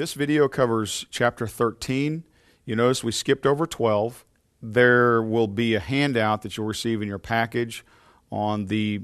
This video covers chapter 13. You notice we skipped over 12. There will be a handout that you'll receive in your package on the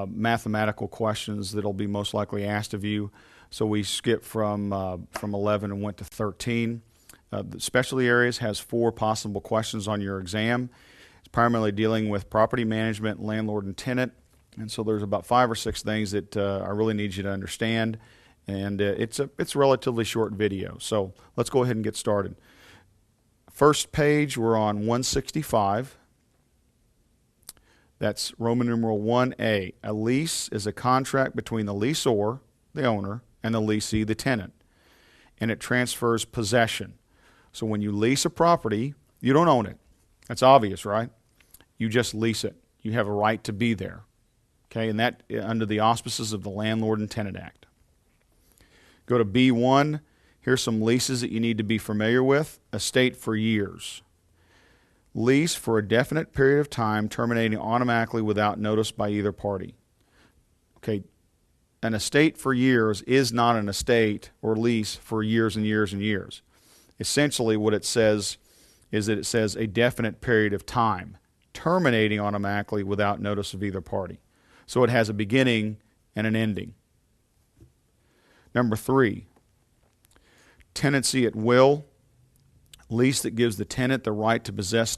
mathematical questions that will be most likely asked of you. So we skipped from 11 and went to 13. The specialty areas has 4 possible questions on your exam. It's primarily dealing with property management, landlord, and tenant. And so there's about 5 or 6 things that I really need you to understand. And it's a relatively short video. So let's go ahead and get started. First page, we're on 165. That's Roman numeral 1A. A lease is a contract between the leaseor, the owner, and the leasee, the tenant. And it transfers possession. So when you lease a property, you don't own it. That's obvious, right? You just lease it. You have a right to be there. Okay, and that under the auspices of the Landlord and Tenant Act. Go to B1. Here's some leases that you need to be familiar with. Estate for years. Lease for a definite period of time terminating automatically without notice by either party. Okay, an estate for years is not an estate or lease for years and years and years. Essentially what it says is that it says a definite period of time terminating automatically without notice of either party. So it has a beginning and an ending. Number 3, tenancy at will. Lease that gives the tenant the right to possess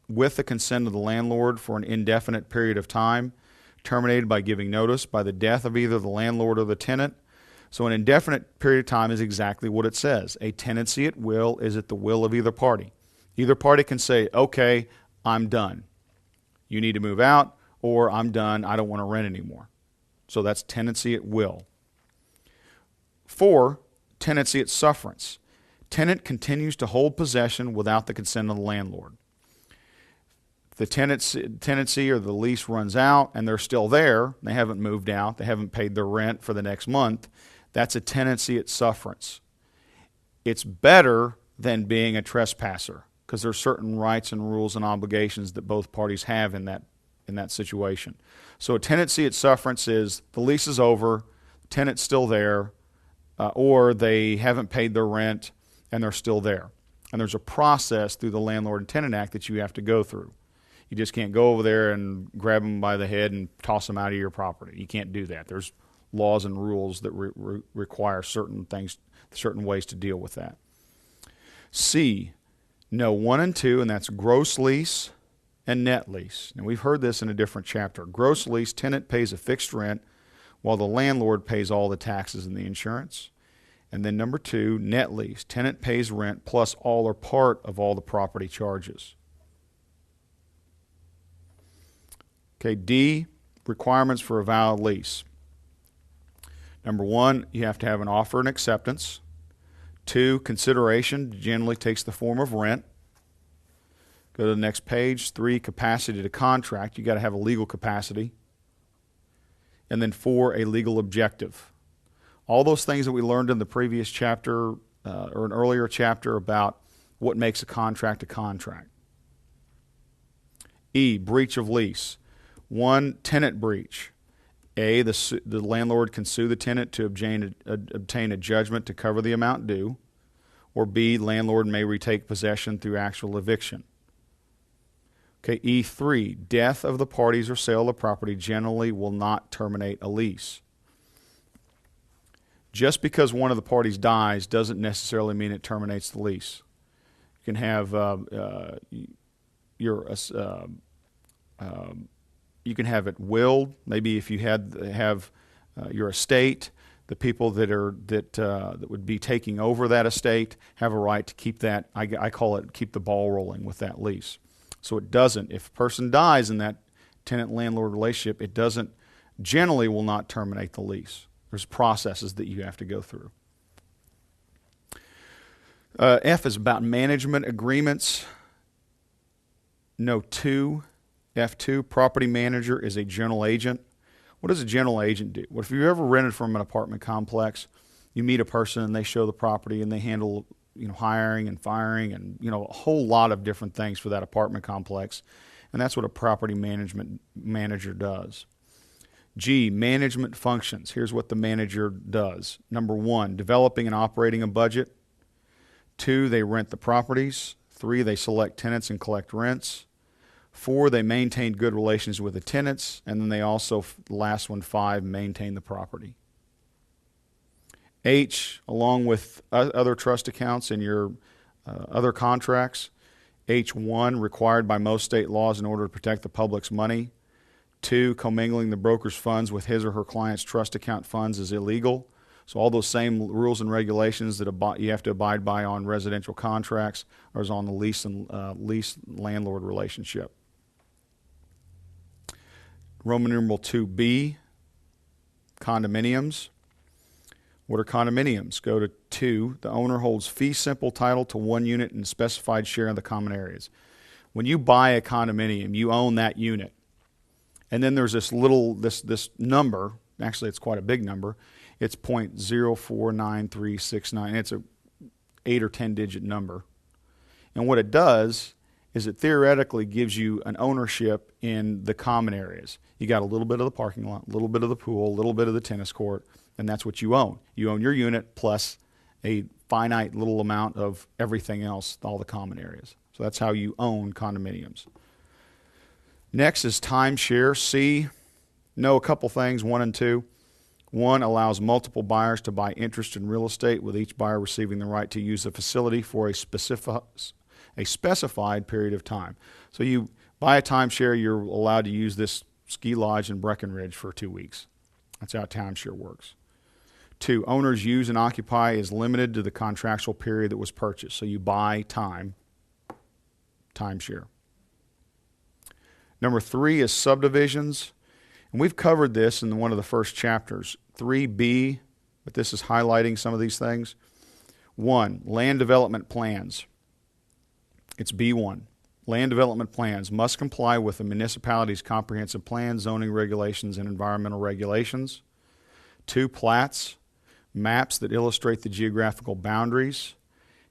with the consent of the landlord for an indefinite period of time, terminated by giving notice by the death of either the landlord or the tenant. So an indefinite period of time is exactly what it says. A tenancy at will is at the will of either party. Either party can say, okay, I'm done. You need to move out, or I'm done, I don't want to rent anymore. So that's tenancy at will. 4, tenancy at sufferance. Tenant continues to hold possession without the consent of the landlord. If the tenancy or the lease runs out and they're still there, they haven't moved out, they haven't paid their rent for the next month, that's a tenancy at sufferance. It's better than being a trespasser because there's certain rights and rules and obligations that both parties have in that situation. So a tenancy at sufferance is the lease is over, the tenant's still there, or they haven't paid their rent and they're still there. And there's a process through the Landlord and Tenant Act that you have to go through. You just can't go over there and grab them by the head and toss them out of your property. You can't do that. There's laws and rules that require certain things, certain ways to deal with that. C, no 1 and 2, and that's gross lease and net lease. And we've heard this in a different chapter. Gross lease, tenant pays a fixed rent while the landlord pays all the taxes and the insurance. And then number 2, net lease. Tenant pays rent plus all or part of all the property charges. Okay, D, requirements for a valid lease. Number 1, you have to have an offer and acceptance. 2, consideration generally takes the form of rent. Go to the next page. 3, capacity to contract. You got to have a legal capacity. And then 4, a legal objective. All those things that we learned in the previous chapter or an earlier chapter about what makes a contract a contract. E, breach of lease. 1, tenant breach. A, the landlord can sue the tenant to obtain a judgment to cover the amount due. Or B, landlord may retake possession through actual eviction. Okay, E3, death of the parties or sale of the property generally will not terminate a lease. Just because one of the parties dies doesn't necessarily mean it terminates the lease. You can have you can have it willed. Maybe if you have your estate, the people that would be taking over that estate have a right to keep that. I call it keep the ball rolling with that lease. So it doesn't. If a person dies in that tenant-landlord relationship, it doesn't. Generally, will not terminate the lease. There's processes that you have to go through. F is about management agreements. No 2. F2, property manager is a general agent. What does a general agent do? Well, if you've ever rented from an apartment complex, you meet a person and they show the property and they handle hiring and firing and a whole lot of different things for that apartment complex. And that's what a property management manager does. G, management functions. Here's what the manager does. Number 1, developing and operating a budget. 2, they rent the properties. 3, they select tenants and collect rents. 4, they maintain good relations with the tenants. And then they also, the last one, 5, maintain the property. H, along with other trust accounts in your other contracts. H1, required by most state laws in order to protect the public's money. 2, commingling the broker's funds with his or her client's trust account funds is illegal. So all those same rules and regulations that you have to abide by on residential contracts are on the lease and lease landlord relationship. Roman numeral 2B, condominiums. What are condominiums? Go to 2. The owner holds fee simple title to one unit and specified share in the common areas. When you buy a condominium, you own that unit. And then there's this number, actually it's quite a big number. It's 0.049369. It's a 8 or 10 digit number. And what it does is it theoretically gives you an ownership in the common areas. You got a little bit of the parking lot, a little bit of the pool, a little bit of the tennis court, and that's what you own. You own your unit plus a finite little amount of everything else, all the common areas. So that's how you own condominiums. Next is timeshare. C, know a couple things, 1 and 2. 1, allows multiple buyers to buy interest in real estate, with each buyer receiving the right to use the facility for a specified period of time. So you buy a timeshare, you're allowed to use this ski lodge in Breckenridge for 2 weeks. That's how timeshare works. 2, owners use and occupy is limited to the contractual period that was purchased. So you buy timeshare. Number 3 is subdivisions. And we've covered this in one of the first chapters. 3B, but this is highlighting some of these things. 1, land development plans. It's B1. Land development plans must comply with the municipality's comprehensive plan, zoning regulations, and environmental regulations. 2, plats, maps that illustrate the geographical boundaries.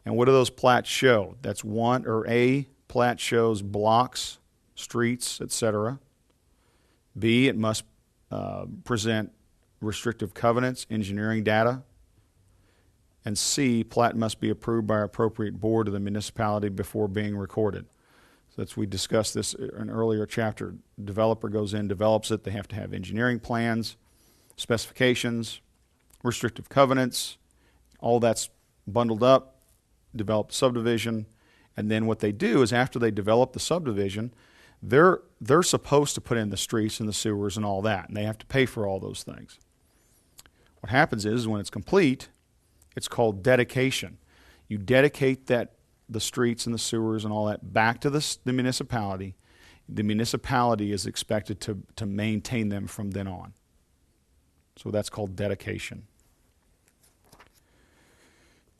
And what do those plats show? That's 1, or A, plat shows blocks, streets, etc. B, it must present restrictive covenants, engineering data. And C, plat must be approved by appropriate board of the municipality before being recorded. So we discussed this in an earlier chapter. Developer goes in, develops it. They have to have engineering plans, specifications, restrictive covenants. All that's bundled up, develop subdivision. And then what they do is after they develop the subdivision, they're supposed to put in the streets and the sewers and all that, and they have to pay for all those things. What happens is when it's complete, it's called dedication. You dedicate the streets and the sewers and all that back to the municipality. The municipality is expected to maintain them from then on. So that's called dedication.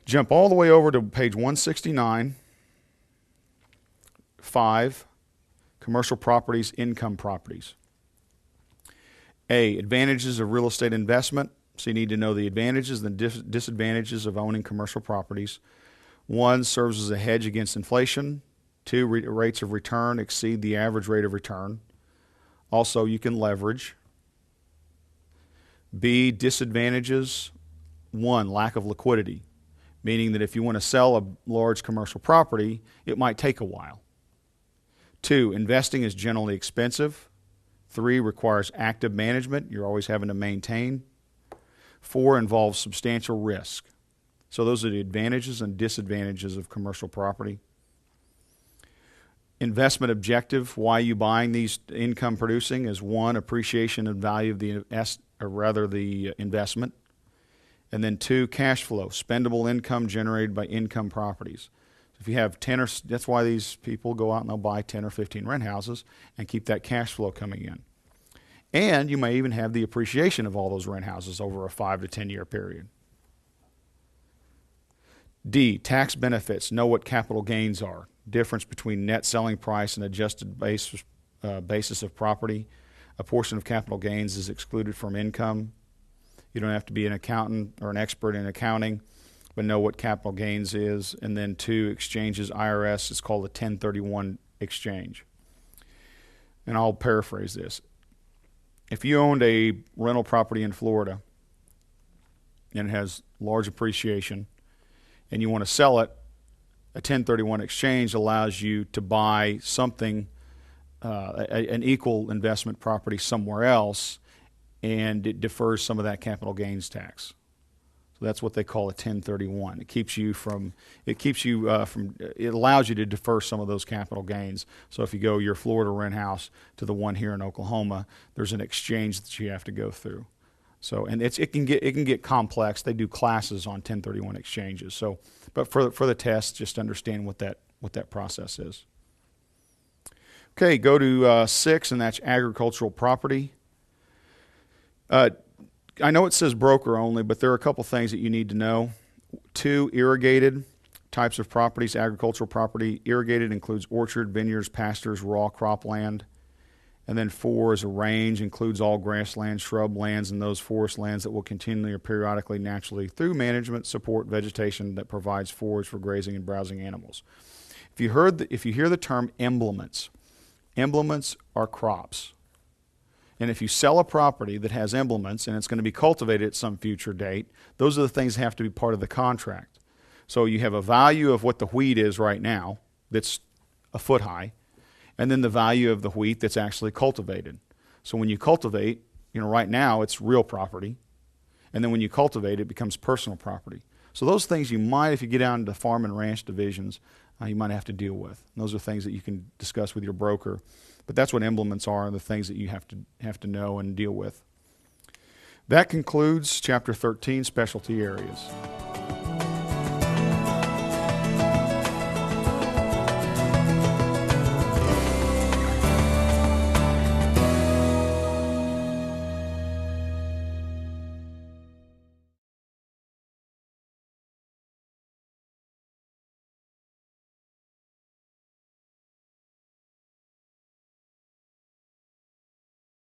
Jump all the way over to page 169. 5. Commercial properties, income properties. A, advantages of real estate investment. So you need to know the advantages and the disadvantages of owning commercial properties. 1, serves as a hedge against inflation. 2, rates of return exceed the average rate of return. Also, you can leverage. B, disadvantages. 1, lack of liquidity, meaning that if you want to sell a large commercial property, it might take a while. 2, investing is generally expensive. 3, requires active management. You're always having to maintain. 4, involves substantial risk. So those are the advantages and disadvantages of commercial property. Investment objective, why are you buying these income producing, is 1, appreciation and value of the investment. And then 2, cash flow, spendable income generated by income properties. If you have 10 that's why these people go out and they'll buy 10 or 15 rent houses and keep that cash flow coming in. And you may even have the appreciation of all those rent houses over a 5 to 10 year period. D, tax benefits. Know what capital gains are. Difference between net selling price and adjusted basis of property. A portion of capital gains is excluded from income. You don't have to be an accountant or an expert in accounting, but know what capital gains is. And then 2, exchanges, IRS, it's called a 1031 exchange. And I'll paraphrase this. If you owned a rental property in Florida and it has large appreciation and you want to sell it A 1031 exchange allows you to buy something, an equal investment property somewhere else, and it defers some of that capital gains tax. So that's what they call a 1031. It allows you to defer some of those capital gains. So if you go your Florida rent house to the one here in Oklahoma, there's an exchange that you have to go through. So, and it can get complex. They do classes on 1031 exchanges. So, but for the test, just understand what that process is. Okay, go to 6, and that's agricultural property. I know it says broker only, but there are a couple things that you need to know. 2, irrigated types of properties, agricultural property. Irrigated includes orchard, vineyards, pastures, raw cropland. And then 4 is a range, includes all grasslands, shrub lands, and those forest lands that will continually or periodically naturally through management support vegetation that provides forage for grazing and browsing animals. If you hear the term emblements are crops. And if you sell a property that has emblements and it's going to be cultivated at some future date, those are the things that have to be part of the contract. So you have a value of what the wheat is right now that's a foot high, and then the value of the wheat that's actually cultivated. So when you cultivate, right now it's real property, and then when you cultivate, it becomes personal property. So those things you might, if you get down to farm and ranch divisions, you might have to deal with. And those are things that you can discuss with your broker. But that's what emblements are, and the things that you have to know and deal with. That concludes Chapter 13, Specialty Areas.